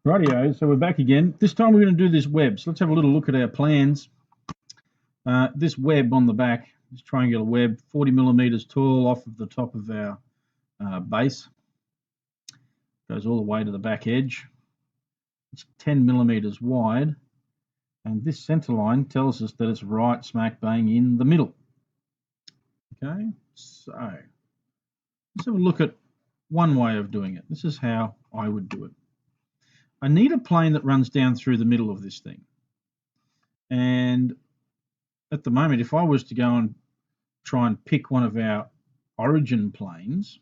Rightio, so we're back again. This time we're going to do this web. So let's have a little look at our plans. This web on the back, this triangular web, 40 millimeters tall off of the top of our base. Goes all the way to the back edge. It's 10 millimeters wide. And this center line tells us that it's right smack bang in the middle. Okay, so let's have a look at one way of doing it. This is how I would do it. I need a plane that runs down through the middle of this thing. And at the moment, if I was to go and try and pick one of our origin planes,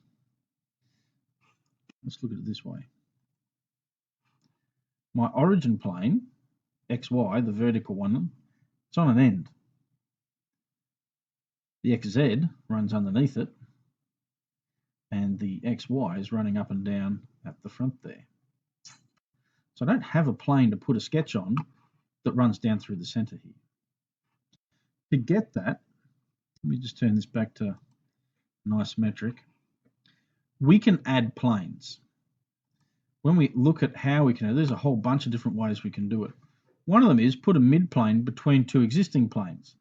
let's look at it this way. My origin plane, XY, the vertical one, it's on an end. The XZ runs underneath it, and the XY is running up and down at the front there. So I don't have a plane to put a sketch on that runs down through the center here. To get that, let me just turn this back to nice metric. We can add planes. When we look at how we can, there's a whole bunch of different ways we can do it. One of them is put a midplane between two existing planes.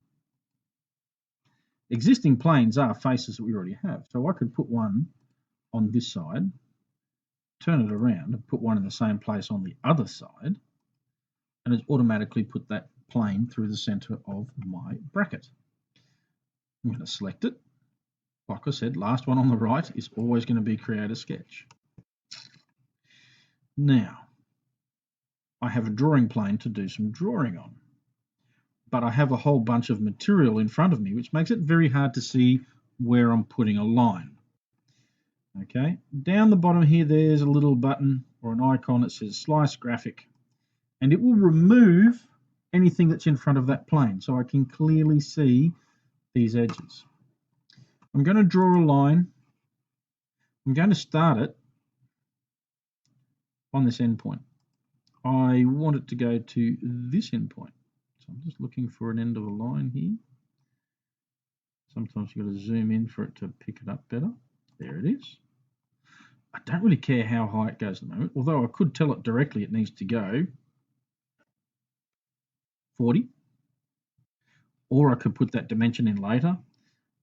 Existing planes are faces that we already have. So I could put one on this side, turn it around and put one in the same place on the other side, and it's automatically put that plane through the center of my bracket. I'm going to select it. Like I said, last one on the right is always going to be create a sketch. Now, I have a drawing plane to do some drawing on, but I have a whole bunch of material in front of me, which makes it very hard to see where I'm putting a line. Okay, down the bottom here, there's a little button or an icon that says slice graphic, and it will remove anything that's in front of that plane, so I can clearly see these edges. I'm going to draw a line. I'm going to start it on this endpoint. I want it to go to this endpoint. So I'm just looking for an end of a line here. Sometimes you've got to zoom in for it to pick it up better. There it is. I don't really care how high it goes at the moment, although I could tell it directly it needs to go 40. Or I could put that dimension in later,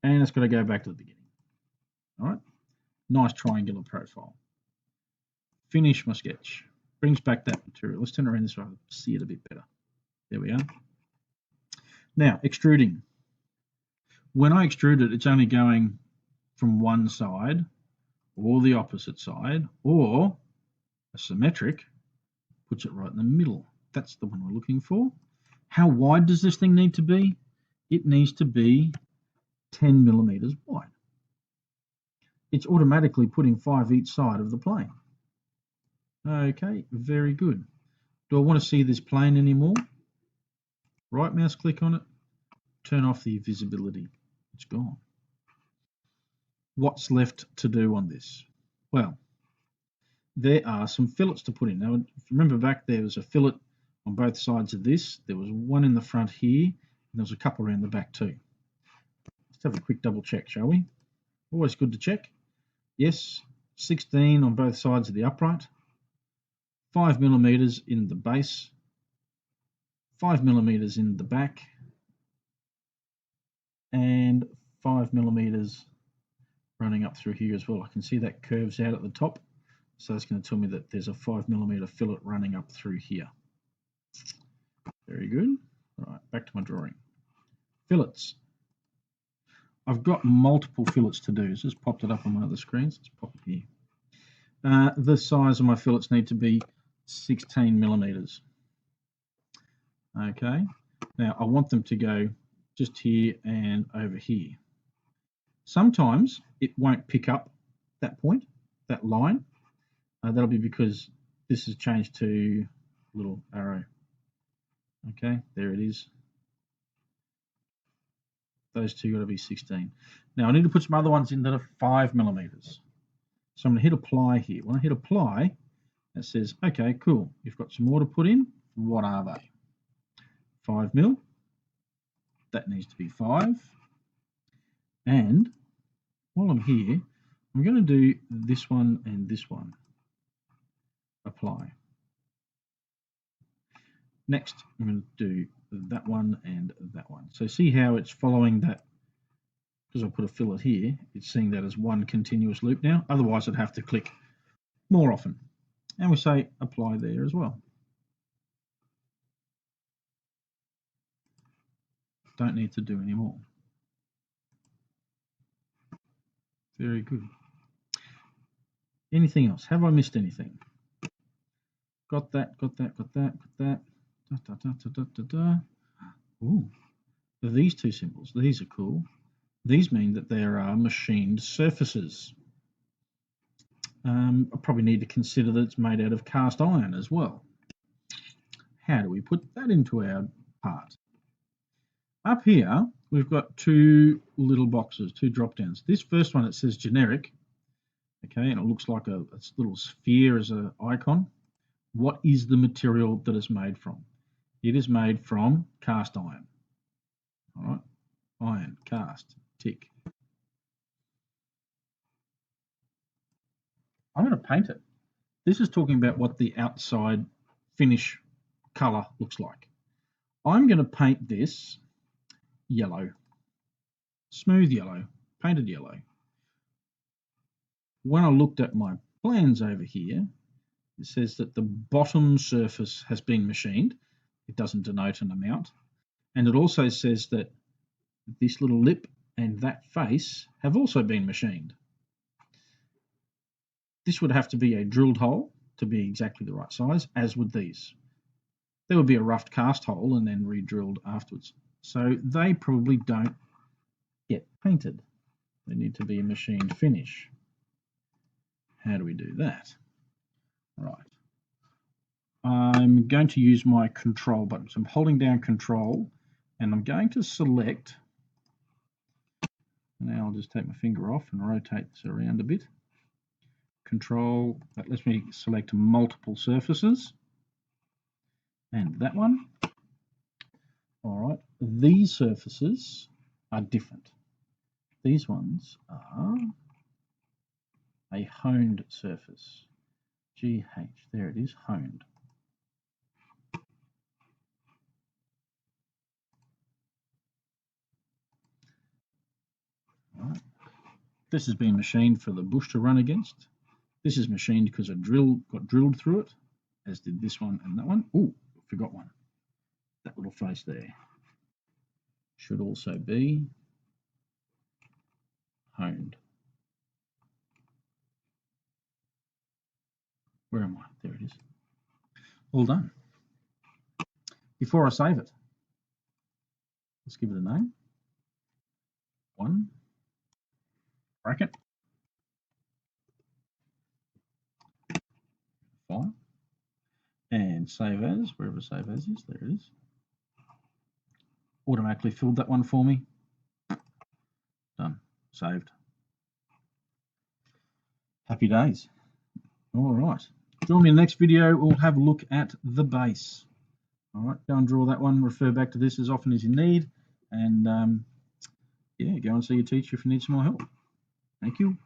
and it's got to go back to the beginning. All right, nice triangular profile. Finish my sketch. Brings back that material. Let's turn it around this way, see it a bit better. There we are. Now, extruding. When I extrude it, it's only going from one side or the opposite side, or a symmetric puts it right in the middle. That's the one we're looking for. How wide does this thing need to be? It needs to be 10 millimeters wide. It's automatically putting 5 each side of the plane. Okay, very good. Do I want to see this plane anymore? Right mouse click on it, turn off the visibility. It's gone. What's left to do on this? Well, there are some fillets to put in. Now, remember back there was a fillet on both sides of this. There was one in the front here, and there was a couple around the back too. Let's have a quick double check, shall we? Always good to check. Yes, 16 on both sides of the upright, 5 millimeters in the base, 5 millimeters in the back, and 5 millimeters running up through here as well. I can see that curves out at the top, so that's going to tell me that there's a 5 millimeter fillet running up through here. Very good. Right, back to my drawing. Fillets. I've got multiple fillets to do. So just popped it up on my other screens. Let's pop it here. The size of my fillets need to be 16 millimeters. Okay. Now I want them to go just here and over here. Sometimes it won't pick up that point, that line. That'll be because this has changed to a little arrow. Okay, there it is. Those two got to be 16. Now I need to put some other ones in that are 5 millimeters. So I'm going to hit apply here. When I hit apply, it says, okay, cool. You've got some more to put in. What are they? 5 mil. That needs to be 5. And while I'm here, I'm going to do this one and this one. Apply. Next, I'm going to do that one and that one. So see how it's following that, because I put a fillet here, it's seeing that as one continuous loop now. Otherwise, I'd have to click more often. And we say apply there as well. Don't need to do any more. Very good. Anything else? Have I missed anything? Got that, got that, got that, got that. Da, da, da, da, da, da. Ooh, these two symbols, these are cool. These mean that there are machined surfaces. I probably need to consider that it's made out of cast iron as well. How do we put that into our part? Up here, we've got two little boxes, two drop downs. This first one, it says generic, okay, and it looks like a little sphere as an icon. What is the material that it's made from? It is made from cast iron. All right, iron, cast, tick. I'm going to paint it. This is talking about what the outside finish color looks like. I'm going to paint this yellow, smooth yellow, painted yellow. When I looked at my plans over here, it says that the bottom surface has been machined. It doesn't denote an amount. And it also says that this little lip and that face have also been machined. This would have to be a drilled hole to be exactly the right size, as would these. There would be a roughed cast hole and then re-drilled afterwards. So they probably don't get painted. They need to be a machined finish. How do we do that? Right. I'm going to use my control button. So I'm holding down control and I'm going to select. Now I'll just take my finger off and rotate this around a bit. Control, that lets me select multiple surfaces. And that one. All right, these surfaces are different. These ones are a honed surface. GH, there it is, honed. All right. This has been machined for the bush to run against. This is machined because a drill got drilled through it, as did this one and that one. Oh, forgot one. That little face there should also be honed. Where am I? There it is. All done. Before I save it, let's give it a name. One, bracket, file, and save as, wherever save as is, there it is. Automatically filled that one for me. Done. Saved. Happy days. All right. Join me in the next video. We'll have a look at the base. All right. Go and draw that one. Refer back to this as often as you need. And yeah, go and see your teacher if you need some more help. Thank you.